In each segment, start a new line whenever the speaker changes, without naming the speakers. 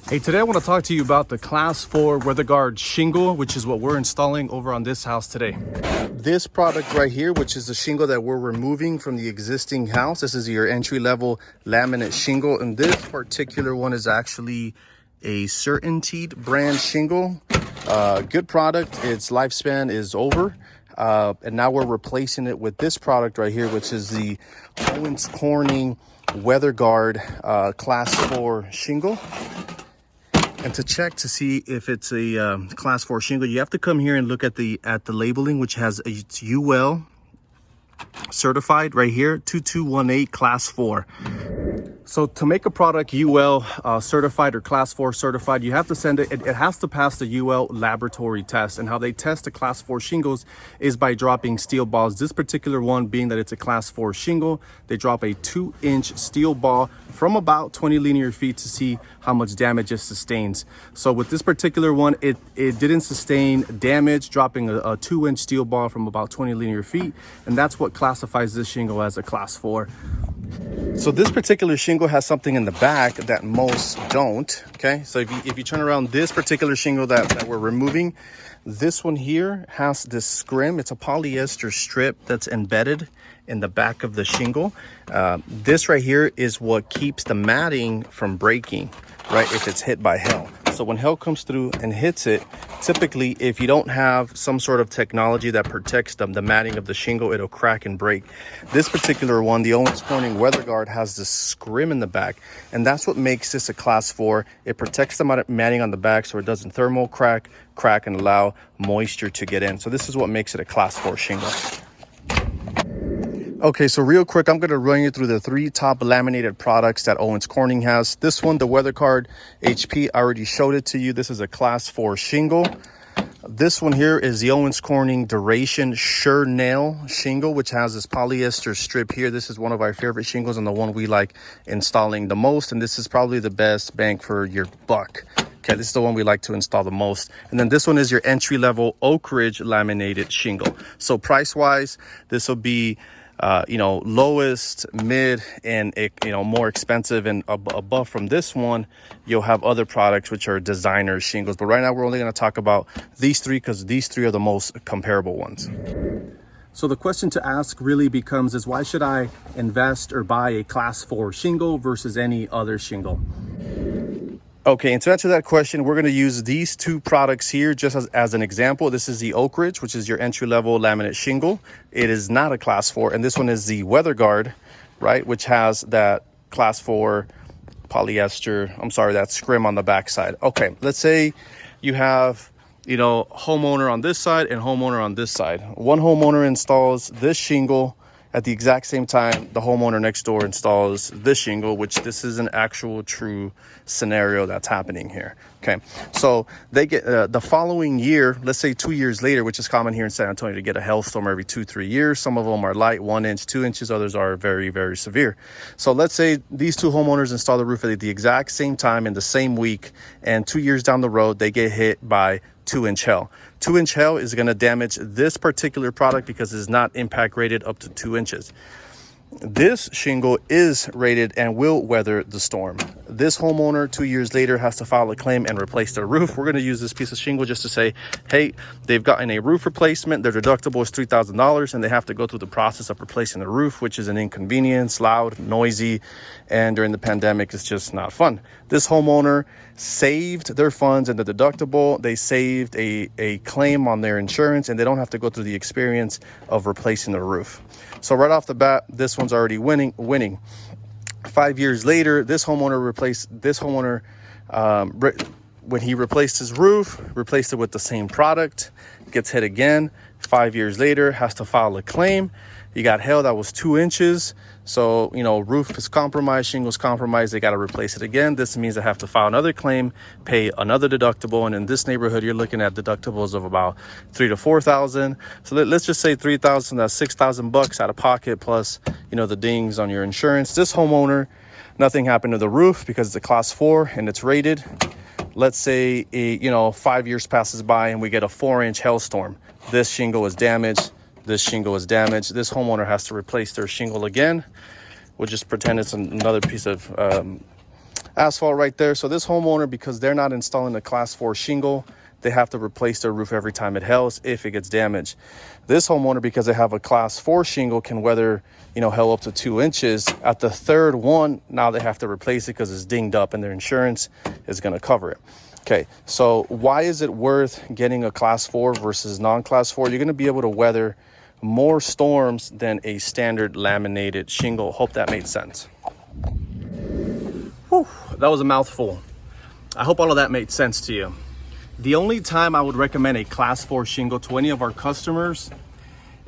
Hey, today I want to talk to you about the Class 4 WeatherGuard shingle, which is what we're installing over on this house today. This product right here, which is the shingle that we're removing from the existing house. This is your entry-level laminate shingle, and this particular one is actually a CertainTeed brand shingle. Good product. Its lifespan is over. And now we're replacing it with this product right here, which is the Owens Corning WeatherGuard Class 4 shingle. And to check to see if it's a Class 4 shingle, you have to come here and look at the labeling, which has it's UL certified right here, 2218 Class 4. So to make a product UL certified or Class 4 certified, you have to send it. It has to pass the UL laboratory test. And how they test the Class 4 shingles is by dropping steel balls. This particular one, being that it's a Class 4 shingle, they drop a 2-inch steel ball from about 20 linear feet to see how much damage it sustains. So with this particular one, it didn't sustain damage, dropping a 2-inch steel ball from about 20 linear feet. And that's what classifies this shingle as a Class 4. So this particular shingle has something in the back that most don't. Okay, so if you turn around this particular shingle that we're removing, this one here has this scrim. It's a polyester strip that's embedded in the back of the shingle. This right here is what keeps the matting from breaking, right, if it's hit by hail. So when hail comes through and hits it, typically if you don't have some sort of technology that protects the matting of the shingle, it'll crack and break. This particular one, the Owens Corning WeatherGuard, has this scrim in the back, and that's what makes this a Class 4. It protects the matting on the back so it doesn't thermal crack, and allow moisture to get in. So this is what makes it a Class 4 shingle. Okay, so real quick, I'm going to run you through the 3 top laminated products that Owens Corning has. This one, the WeatherGuard HP, I already showed it to you. This is a Class 4 shingle. This one here is the Owens Corning Duration Sure Nail shingle, which has this polyester strip here. This is one of our favorite shingles and the one we like installing the most. And this is probably the best bang for your buck. Okay, this is the one we like to install the most. And then this one is your entry-level Oak Ridge laminated shingle. So price-wise, this will be lowest, mid, and more expensive. And above from this one, you'll have other products which are designer shingles. But right now we're only going to talk about these 3 because these 3 are the most comparable ones. So the question to ask really becomes is, why should I invest or buy a Class 4 shingle versus any other shingle? Okay, and to answer that question, we're going to use these 2 products here just as an example. This is the Oak Ridge, which is your entry-level laminate shingle. It is not a Class 4. And this one is the WeatherGuard, right, which has that Class 4 polyester, that scrim on the backside. Okay, let's say you have, homeowner on this side and homeowner on this side. One homeowner installs this shingle. At the exact same time, the homeowner next door installs this shingle, which this is an actual true scenario that's happening here. Okay, so they get the following year, let's say 2 years later, which is common here in San Antonio to get a hailstorm every 2-3 years. Some of them are light, 1 inch, 2 inches. Others are very, very severe. So let's say these 2 homeowners install the roof at the exact same time in the same week, and 2 years down the road, they get hit by 2-inch hail. 2-inch hail is going to damage this particular product because it's not impact rated up to 2 inches. This shingle is rated and will weather the storm. This homeowner 2 years later has to file a claim and replace their roof. We're going to use this piece of shingle just to say, hey, they've gotten a roof replacement. Their deductible is $3,000 and they have to go through the process of replacing the roof, which is an inconvenience, loud, noisy, and during the pandemic, it's just not fun. This homeowner saved their funds and the deductible. They saved a claim on their insurance, and they don't have to go through the experience of replacing the roof. So right off the bat, this one's already winning. 5 years later, when he replaced his roof, replaced it with the same product, gets hit again. 5 years later, has to file a claim. You got hail that was 2 inches. So, roof is compromised, shingles compromised. They got to replace it again. This means they have to file another claim, pay another deductible. And in this neighborhood, you're looking at deductibles of about $3,000 to $4,000. So let's just say $3,000, that's $6,000 out of pocket, plus, the dings on your insurance. This homeowner, nothing happened to the roof because it's a Class 4 and it's rated. Let's say, 5 years passes by and we get a 4-inch hailstorm. This shingle is damaged. This shingle is damaged. This homeowner has to replace their shingle again. We'll just pretend it's another piece of asphalt right there. So this homeowner, because they're not installing a class 4 shingle, they have to replace their roof every time it hails if it gets damaged. This homeowner, because they have a class 4 shingle, can weather, hail up to 2 inches. At the third one, now they have to replace it because it's dinged up and their insurance is going to cover it. Okay, so why is it worth getting a class 4 versus non-class 4? You're going to be able to weather more storms than a standard laminated shingle. Hope that made sense. Whew, that was a mouthful. I hope all of that made sense to you. The only time I would recommend a class 4 shingle to any of our customers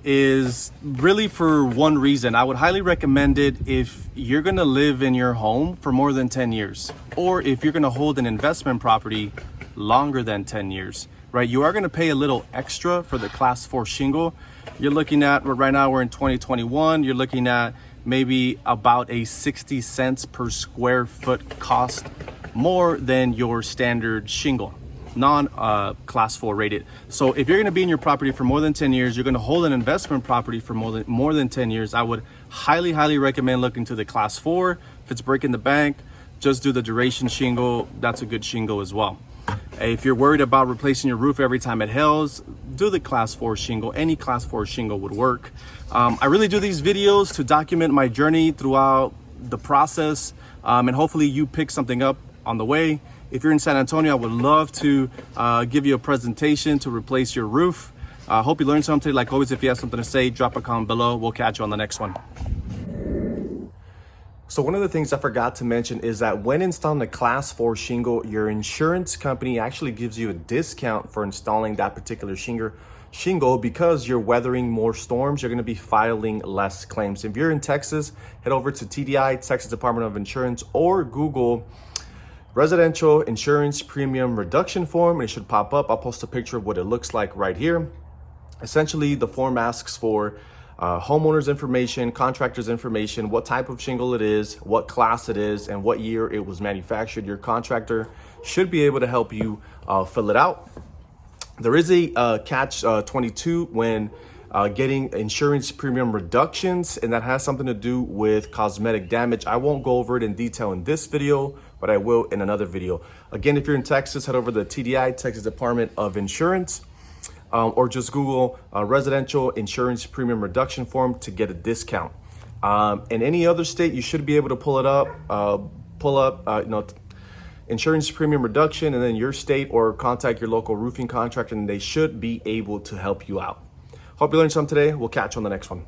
is really for one reason. I would highly recommend it if you're gonna live in your home for more than 10 years, or if you're gonna hold an investment property longer than 10 years, right? You are gonna pay a little extra for the class 4 shingle. You're looking at, right now we're in 2021, you're looking at maybe about a 60 cents per square foot cost more than your standard shingle, non-class 4 rated. So if you're gonna be in your property for more than 10 years, you're gonna hold an investment property for more than 10 years, I would highly recommend looking to the class 4. If it's breaking the bank, just do the duration shingle. That's a good shingle as well. If you're worried about replacing your roof every time it hails, do the class 4 shingle. Any class 4 shingle would work. I really do these videos to document my journey throughout the process, and hopefully you pick something up on the way. If you're in San Antonio, I would love to give you a presentation to replace your roof. Hope you learned something. Like always, if you have something to say, drop a comment below. We'll catch you on the next one. So one of the things I forgot to mention is that when installing a class 4 shingle, your insurance company actually gives you a discount for installing that particular shingle because you're weathering more storms. You're going to be filing less claims. If you're in Texas, head over to TDI, Texas Department of Insurance, or Google residential insurance premium reduction form, and it should pop up. I'll post a picture of what it looks like right here. Essentially, the form asks for homeowner's information, contractor's information, what type of shingle it is, what class it is, and what year it was manufactured. Your contractor should be able to help you fill it out. There is a catch 22 when getting insurance premium reductions, and that has something to do with cosmetic damage. I won't go over it in detail in this video, but I will in another video. Again, if you're in Texas, head over to the TDI, Texas Department of Insurance, or just Google residential insurance premium reduction form to get a discount. In any other state, you should be able to pull it up, insurance premium reduction, and then your state, or contact your local roofing contractor, and they should be able to help you out. Hope you learned something today. We'll catch you on the next one.